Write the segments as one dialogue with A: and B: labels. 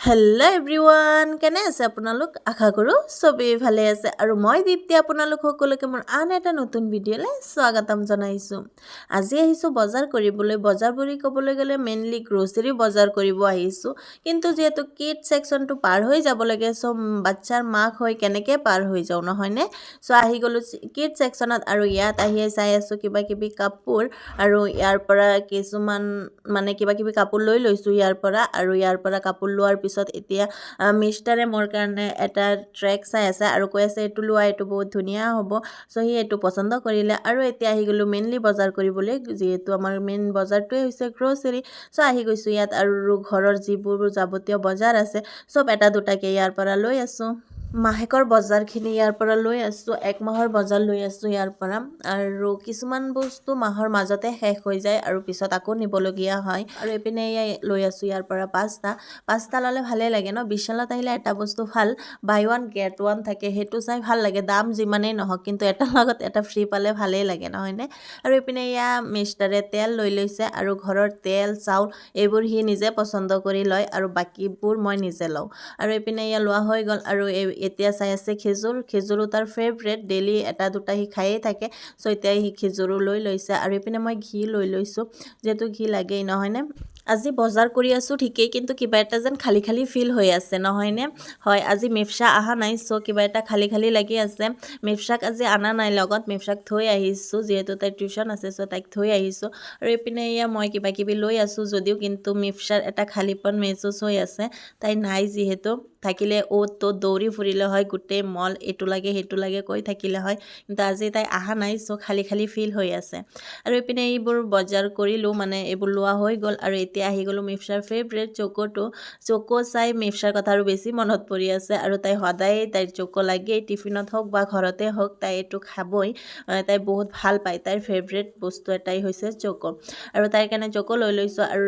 A: Hello' everyone কেনে আছে আপোনালোক আশা কৰোঁ চবেই ভালে আছে আৰু মই দীপ্তি আপোনালোক সকলোকে মোৰ আন এটা নতুন ভিডিঅ'লৈ স্বাগতম জনাইছোঁ। আজি আহিছোঁ বজাৰ কৰিবলৈ। বজাৰ বুলি ক'বলৈ গ'লে মেইনলি গ্ৰ'চাৰী বজাৰ কৰিব আহিছোঁ, কিন্তু যিহেতু কিড ছেকশ্যনটো পাৰ হৈ যাব লাগে, চ' বাচ্ছাৰ মাক হৈ কেনেকৈ পাৰ হৈ যাওঁ নহয়নে। চ' আহি গ'লোঁ কিড ছেকশ্যনত আৰু ইয়াত আহি চাই আছোঁ কিবা কিবি কাপোৰ আৰু ইয়াৰ পৰা কিছুমান কিবা কিবি কাপোৰ লৈ লৈছোঁ ইয়াৰ পৰা, আৰু ইয়াৰ পৰা কাপোৰ লোৱাৰ পিছত এতিয়া মিষ্টাৰে মোৰ কাৰণে এটা ট্ৰেক চাই আছে আৰু কৈ আছে এইটো লোৱা, এইটো বহুত ধুনীয়া হ'ব। চ' সি এইটো পচন্দ কৰিলে আৰু এতিয়া আহি গ'লোঁ মেইনলি বজাৰ কৰিবলৈ, যিহেতু আমাৰ মেইন বজাৰটোৱে হৈছে গ্ৰ'চাৰী। চ' আহি গৈছোঁ ইয়াত আৰু ঘৰৰ যিবোৰ যাৱতীয় বজাৰ আছে চব এটা দুটাকৈ ইয়াৰ পৰা লৈ আছোঁ। মাহেকৰ বজাৰখিনি ইয়াৰ পৰা লৈ আছোঁ, এক মাহৰ বজাৰ লৈ আছোঁ ইয়াৰ পৰা, আৰু কিছুমান বস্তু মাহৰ মাজতে শেষ হৈ যায় আৰু পিছত আকৌ নিবলগীয়া হয়। আৰু এইপিনে লৈ আছোঁ ইয়াৰ পৰা পাঁচটা ল'লে ভালেই লাগে ন। বিশালত আহিলে এটা বস্তু ভাল, বাই ওৱান গেট ওৱান থাকে, সেইটো চাই ভাল লাগে। দাম যিমানেই নহওক কিন্তু এটাৰ লগত এটা ফ্ৰী পালে ভালেই লাগে নহয়নে। আৰু এইপিনে মিষ্টাৰে তেল লৈ লৈছে আৰু ঘৰৰ তেল চাউল এইবোৰ সি নিজে পচন্দ কৰি লয় আৰু বাকীবোৰ মই নিজে লওঁ। আৰু এইপিনে লোৱা হৈ গ'ল আৰু এতিয়া চাই আছে খেজুৰো তাৰ ফেভৰেট, ডেইলি এটা দুটা সি খায়েই থাকে। চ' এতিয়া সি খেজুৰো লৈ লৈছে আৰু এইপিনে মই ঘি লৈ লৈছোঁ, যিহেতু ঘি লাগেই নহয়নে। আজি বজাৰ কৰি আছোঁ ঠিকেই, কিন্তু কিবা এটা যেন খালী খালী ফিল হৈ আছে নহয়নে। হয়, আজি মিফছা অহা নাই, চ' কিবা এটা খালী খালী লাগি আছে। মিফছাক আজি অনা নাই লগত, মিফছাক থৈ আহিছোঁ, যিহেতু তাইৰ টিউশ্যন আছে, চ' তাইক থৈ আহিছোঁ। আৰু এইপিনে মই কিবা কিবি লৈ আছোঁ যদিও, কিন্তু মিফছাৰ এটা খালীপন মেহচুচ হৈ আছে। তাই নাই যিহেতু, থাকিলে ত'ত দৌৰি ফুৰিলে হয়, গোটেই মল এইটো লাগে সেইটো লাগে কৈ থাকিলে হয়, কিন্তু আজি তাই অহা নাই, চ' খালী খালী ফিল হৈ আছে। আৰু এইপিনে এইবোৰ বজাৰ কৰিলোঁ, এইবোৰ লোৱা হৈ গ'ল আৰু এতিয়া আহি গ'লোঁ মিফছাৰ ফেভৰেট চকো চাই মিফছাৰ কথা আৰু বেছি মনত পৰি আছে। আৰু তাই সদায় তাইৰ চকো লাগেই, টিফিনত হওক বা ঘৰতে হওক তাই এইটো খাবই, তাই বহুত ভাল পায়। তাইৰ ফেভৰেট বস্তু এটাই হৈছে চকো, আৰু তাইৰ কাৰণে চকো লৈ লৈছোঁ। আৰু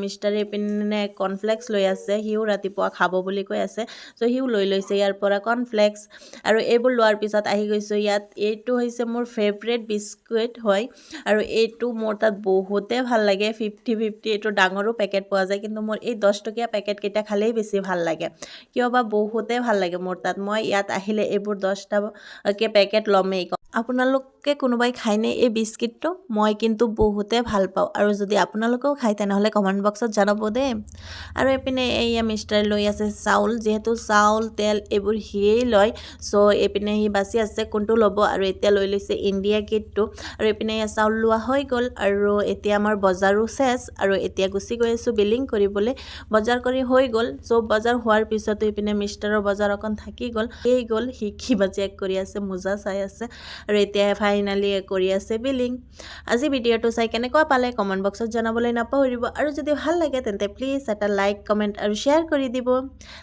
A: মিষ্টাৰে এইপিনে কৰ্ণফ্লেক্স লৈ আছে, সিও ৰাতিপুৱা খাব বুলি কৈ আছে, চ' সিও লৈ লৈছে ইয়াৰ পৰা কৰ্ণফ্লেক্স। আৰু এইবোৰ লোৱাৰ পিছত আহি গৈছোঁ ইয়াত, এইটো হৈছে মোৰ ফেভৰেট বিস্কুট হয়, আৰু এইটো মোৰ তাত বহুতেই ভাল লাগে। 50-50 এইটো ডাঙৰো পেকেট পোৱা যায়, কিন্তু মোৰ এই 10 টকীয়া পেকেটকেইটা খালেই বেছি ভাল লাগে, কিয় বা বহুতেই ভাল লাগে মোৰ তাত। মই ইয়াত আহিলে এইবোৰ 10টাকে পেকেট ল'মেই। আপোনালোকে কোনোবাই খায়নে এই বিস্কিটটো? মই কিন্তু বহুতেই ভাল পাওঁ, আৰু যদি আপোনালোকেও খায় তেনেহ'লে কমেণ্ট বক্সত জনাব দেই। আৰু এইপিনে মিষ্টাৰে লৈ আছে চাউল, যিহেতু চাউল তেল এইবোৰ সিয়েই লয়, চ' এইপিনে সি বাচি আছে কোনটো ল'ব, আৰু এতিয়া লৈ লৈছে ইণ্ডিয়া গেটটো। আৰু এইপিনে চাউল লোৱা হৈ গ'ল আৰু এতিয়া আমাৰ বজাৰো চেচ, আৰু এতিয়া গুচি গৈ আছোঁ বিলিং কৰিবলৈ। বজাৰ কৰি হৈ গ'ল, চ' বজাৰ হোৱাৰ পিছতো এইপিনে মিষ্টাৰৰ বজাৰ অকণ থাকি গ'ল, সি কিবা চেক কৰি আছে, মোজা চাই আছে, আৰু এতিয়া ফাইনেলি কৰি আছে বিলিং। আজি ভিডিঅ'টো চাই কেনেকুৱা পালে কমেণ্ট বক্সত জনাবলৈ নাপাহৰিব, আৰু যদি ভাল লাগে তেন্তে প্লিজ এটা লাইক কমেণ্ট আৰু শ্বেয়াৰ কৰি দিব।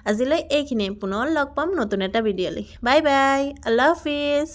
A: আজিলৈ এইখিনিয়ে, পুনৰ লগ পাম নতুন এটা ভিডিঅ'লৈ। Bye bye, Allah Hafiz.